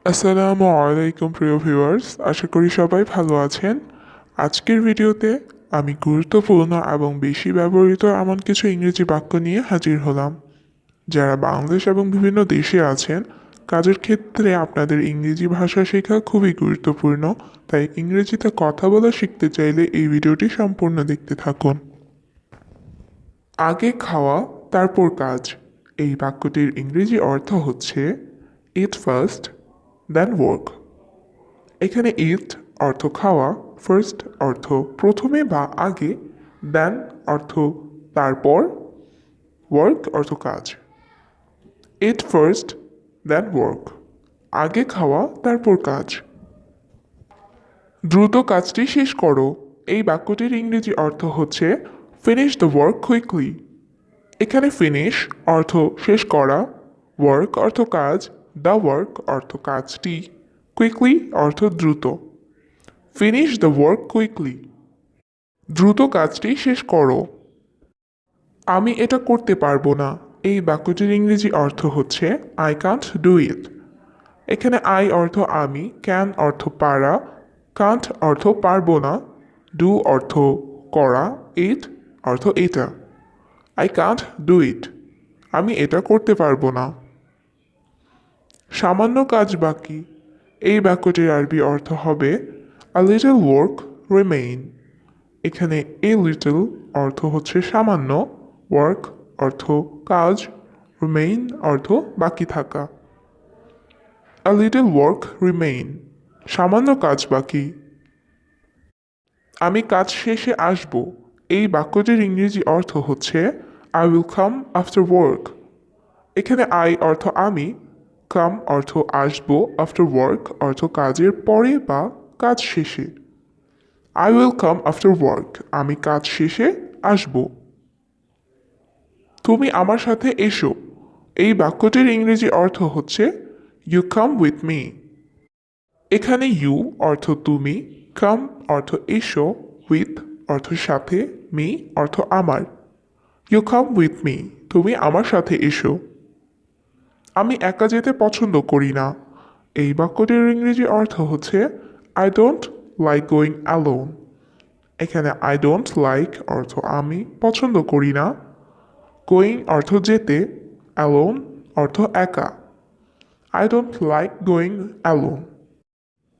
আসসালামু আলাইকুম প্রিয় ভিউয়ার্স, আশা করি সবাই ভালো আছেন। আজকের ভিডিওতে আমি গুরুত্বপূর্ণ এবং বেশি ব্যবহৃত এমন কিছু ইংরেজি বাক্য নিয়ে হাজির হলাম। যারা বাংলাদেশ এবং বিভিন্ন দেশে আছেন, কাজের ক্ষেত্রে আপনাদের ইংরেজি ভাষা শেখা খুবই গুরুত্বপূর্ণ। তাই ইংরেজিতে কথা বলা শিখতে চাইলে এই ভিডিওটি সম্পূর্ণ দেখতে থাকুন। আগে খাওয়া তারপর কাজ, এই বাক্যটির ইংরেজি অর্থ হচ্ছে ইট ফার্স্ট দেন ওয়ার্ক। এখানে ইট অর্থ খাওয়া, ফার্স্ট অর্থ প্রথমে বা আগে, দেন অর্থ তারপর, ওয়ার্ক অর্থ কাজ। ইট ফার্স্ট দেন ওয়ার্ক, আগে খাওয়া তারপর কাজ। দ্রুত কাজটি শেষ করো, এই বাক্যটির ইংরেজি অর্থ হচ্ছে ফিনিশ দ্য ওয়ার্ক কুইকলি। এখানে ফিনিশ অর্থ শেষ করা, ওয়ার্ক অর্থ কাজ, দ্য ওয়ার্ক অর্থ কাজটি, কুইকলি অর্থ দ্রুত। ফিনিশ দ্য ওয়ার্ক কুইকলি, দ্রুত কাজটি শেষ করো। আমি এটা করতে পারবো না, এই বাক্যটির ইংরেজি অর্থ হচ্ছে আই কান্ট ডু ইট। এখানে আই অর্থ আমি, ক্যান অর্থ পারা, কান্ট অর্থ পারবো না, ডু অর্থ করা, ইট অর্থ এটা। আই কান্ট ডু ইট, আমি এটা করতে পারবো না। সামান্য কাজ বাকি, এই বাক্যটির আরবি অর্থ হবে আ লিটল ওয়ার্ক রিমেইন। এখানে এ লিটল অর্থ হচ্ছে সামান্য, ওয়ার্ক অর্থ কাজ, রিমেইন অর্থ বাকি থাকা। আ লিটল ওয়ার্ক রিমেইন, সামান্য কাজ বাকি। আমি কাজ শেষে আসব, এই বাক্যটির ইংরেজি অর্থ হচ্ছে I will come after work. এখানে আই অর্থ আমি, কাম অর্থ আসব, আফটার ওয়ার্ক অর্থ কাজের পরে বা কাজ শেষে। I will come after work, আমি কাজ শেষে আসব। তুমি আমার সাথে এসো, এই বাক্যটির ইংরেজি অর্থ হচ্ছে ইউ কাম উইথ মি। এখানে ইউ অর্থ তুমি, কাম অর্থ এসো, উইথ অর্থ সাথে, মি অর্থ আমার। ইউ কাম উইথ মি, তুমি আমার সাথে এসো। আমি একা যেতে পছন্দ করি না, এই বাক্যটির ইংরেজি অর্থ হচ্ছে I don't like going alone. এখানে আই ডোন্ট লাইক অর্থ আমি পছন্দ করি না, গোয়িং অর্থ যেতে, অ্যালোন অর্থ একা। I don't like going alone,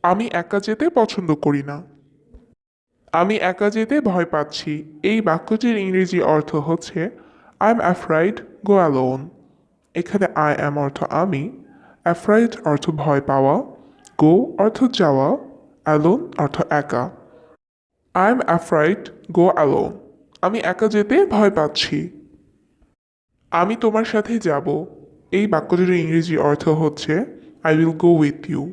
আমি একা যেতে পছন্দ করি না। আমি একা যেতে ভয় পাচ্ছি, এই বাক্যটির ইংরেজি অর্থ হচ্ছে I M afraid go alone. এখানে আই অ্যাম অর্থ আমি, অ্যাফ্রাইড অর্থ ভয় পাওয়া, গো অর্থ যাওয়া, অ্যালোন অর্থ একা। I am afraid go alone, আমি একা যেতে ভয় পাচ্ছি। আমি তোমার সাথে যাব, এই বাক্যটির ইংরেজি অর্থ হচ্ছে I will go with you.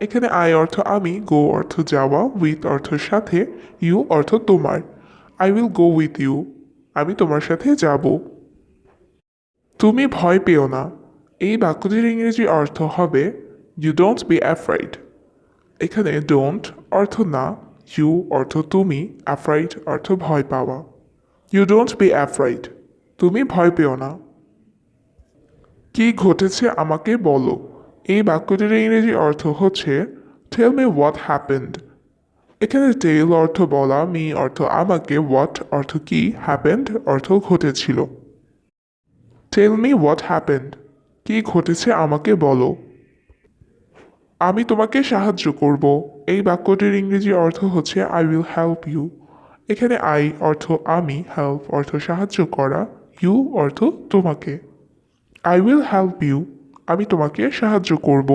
এখানে আই অর্থ আমি, গো অর্থ যাওয়া, উইথ অর্থ সাথে, ইউ অর্থ তোমার। I will go with you, আমি তোমার সাথে যাব। তুমি ভয় পেও না, এই বাক্যটির ইংরেজি অর্থ হবে ইউ ডোন্ট বি অ্যাফ্রাইড। এখানে ডোন্ট অর্থ না, ইউ অর্থ তুমি, অ্যাফ্রাইড অর্থ ভয় পাওয়া। ইউ ডোন্ট বি অ্যাফ্রাইড, তুমি ভয় পেও না। কি ঘটেছে আমাকে বলো, এই বাক্যটির ইংরেজি অর্থ হচ্ছে টেল মি হোয়াট হ্যাপেন্ড। এখানে টেল অর্থ বলা, মি অর্থ আমাকে, হোয়াট অর্থ কি, হ্যাপেন্ড অর্থ ঘটেছিল। টেল মি হোয়াট হ্যাপেন্ড, কি ঘটেছে আমাকে বলো। আমি তোমাকে সাহায্য করব, এই বাক্যটির ইংরেজি অর্থ হচ্ছে আই উইল হেল্প ইউ। এখানে আই অর্থ আমি, হেল্প অর্থ সাহায্য করা, ইউ অর্থ তোমাকে। আই উইল হেল্প ইউ, আমি তোমাকে সাহায্য করব।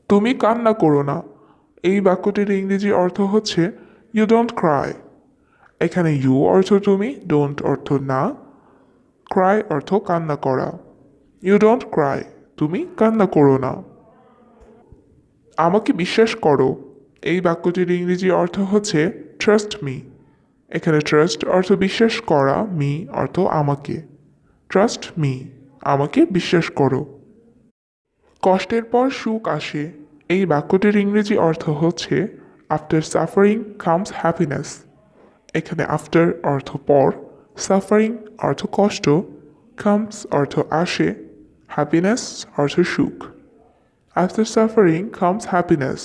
তুমি কান্না করো না, এই বাক্যটির ইংরেজি অর্থ হচ্ছে ইউ ডোন্ট ক্রাই। এখানে ইউ অর্থ তুমি, ডোন্ট অর্থ না, ক্রাই অর্থ কান্না করা। ইউ ডোন্ট ক্রাই, তুমি কান্না করো না। আমাকে বিশ্বাস করো, এই বাক্যটির ইংরেজি অর্থ হচ্ছে ট্রাস্ট মি। এখানে ট্রাস্ট অর্থ বিশ্বাস করা, মি অর্থ আমাকে। ট্রাস্ট মি, আমাকে বিশ্বাস করো। কষ্টের পর সুখ আসে, এই বাক্যটির ইংরেজি অর্থ হচ্ছে আফটার সাফারিং কামস হ্যাপিনেস। এখানে আফটার অর্থ পর, সাফারিং অর্থ কষ্ট, কামস অর্থ আসে, হ্যাপিনেস অর্থ সুখ। After suffering comes happiness.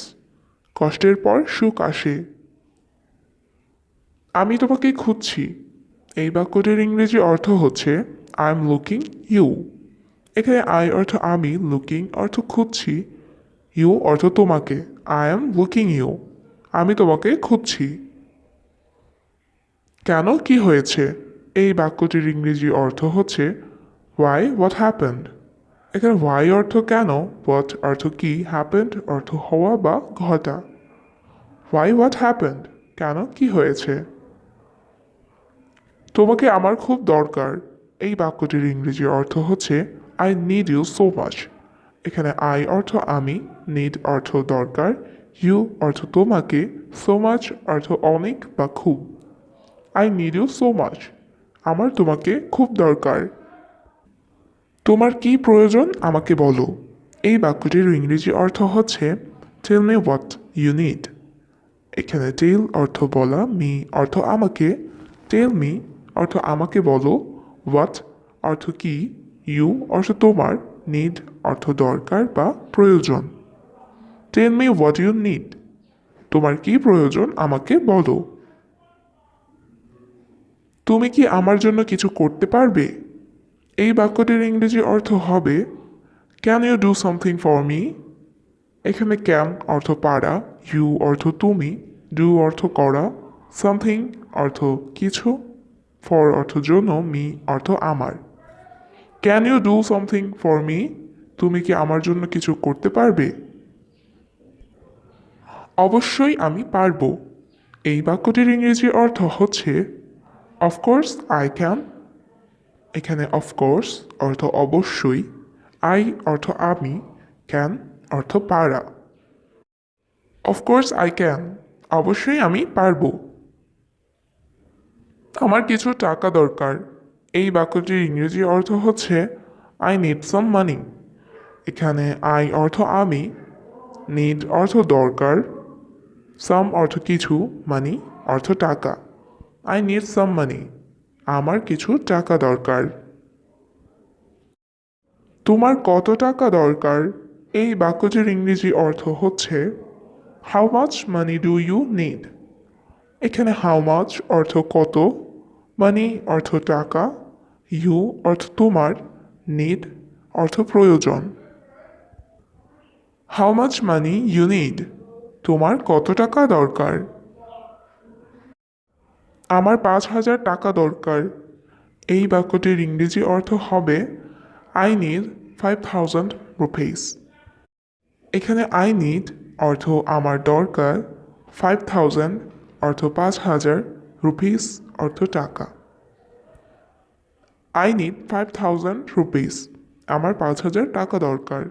কষ্টের পর সুখ আসে। আমি তোমাকে খুঁজছি। এই বাক্যটির ইংরেজি অর্থ হচ্ছে আই এম লুকিং ইউ। এখানে আই অর্থ আমি, লুকিং অর্থ খুঁজছি, ইউ অর্থ তোমাকে। I am looking you. আমি তোমাকে খুঁজছি। কেন, কি হয়েছে? এই বাক্যটির ইংরেজি অর্থ হচ্ছে হোয়াই, হোয়াট হ্যাপেন্ড। এখানে হোয়াই অর্থ কেন, হোয়াট অর্থ কি, হ্যাপেন্ড অর্থ হওয়া বা ঘটা। হোয়াই, হোয়াট হ্যাপেন্ড, কেন, কি হয়েছে? তোমাকে আমার খুব দরকার। এই বাক্যটির ইংরেজি অর্থ হচ্ছে I need you so much. এখানে আই অর্থ আমি, নিড অর্থ দরকার, ইউ অর্থ তোমাকে, সো মাচ অর্থ অনেক বা খুব। I need you so much, আমার তোমাকে খুব দরকার। তোমার কি প্রয়োজন আমাকে বলো। এই বাক্যটির ইংরেজি অর্থ হচ্ছে tell me what you need. এখানে টেল অর্থ বলা, মি অর্থ আমাকে, টেল মি অর্থ আমাকে বলো, হোয়াট অর্থ কি, ইউ অর্থ তোমার, নিড অর্থ দরকার বা প্রয়োজন। Tell me what you need, তোমার কি প্রয়োজন আমাকে বলো। তুমি কি আমার জন্য কিছু করতে পারবে? এই বাক্যটির ইংরেজি অর্থ হবে can you do something for me. এখানে ক্যান অর্থ পারা, ইউ অর্থ তুমি, ডু অর্থ করা, সামথিং অর্থ কিছু, ফর অর্থ জন্য, মি অর্থ আমার। Can you do something for me, তুমি কি আমার জন্য কিছু করতে পারবে? অবশ্যই আমি পারবো। এই বাক্যটির ইংরেজি অর্থ হচ্ছে অফকোর্স আই ক্যান। এখানে অফকোর্স অর্থ অবশ্যই, আই অর্থ আমি, ক্যান অর্থ পারা। অফকোর্স আই ক্যান, অবশ্যই আমি পারবো। আমার কিছু টাকা দরকার। এই বাক্যটির ইংরেজি অর্থ হচ্ছে আই নিড সাম মানি। এখানে আই অর্থ আমি, নিড অর্থ দরকার, সাম অর্থ কিছু, মানি অর্থ টাকা। আই নিড সাম মানি, আমার কিছু টাকা দরকার। তোমার কত টাকা দরকার? এই বাক্যটির ইংরেজি অর্থ হচ্ছে how much money do you need. এখানে হাউ মাচ অর্থ কত, মানি অর্থ টাকা, ইউ অর্থ তোমার, নিড অর্থ প্রয়োজন। How much money you need, তোমার কত টাকা দরকার? আমার 5,000 টাকা দরকার। এই বাক্যটির ইংরেজি অর্থ হবে আই নিড 5,000 রুপিস। এখানে আই নিড অর্থ আমার দরকার, 5,000 অর্থ 5,000, রুপিস অর্থ টাকা। আই নিড 5,000 রুপিস, আমার 5,000 টাকা দরকার।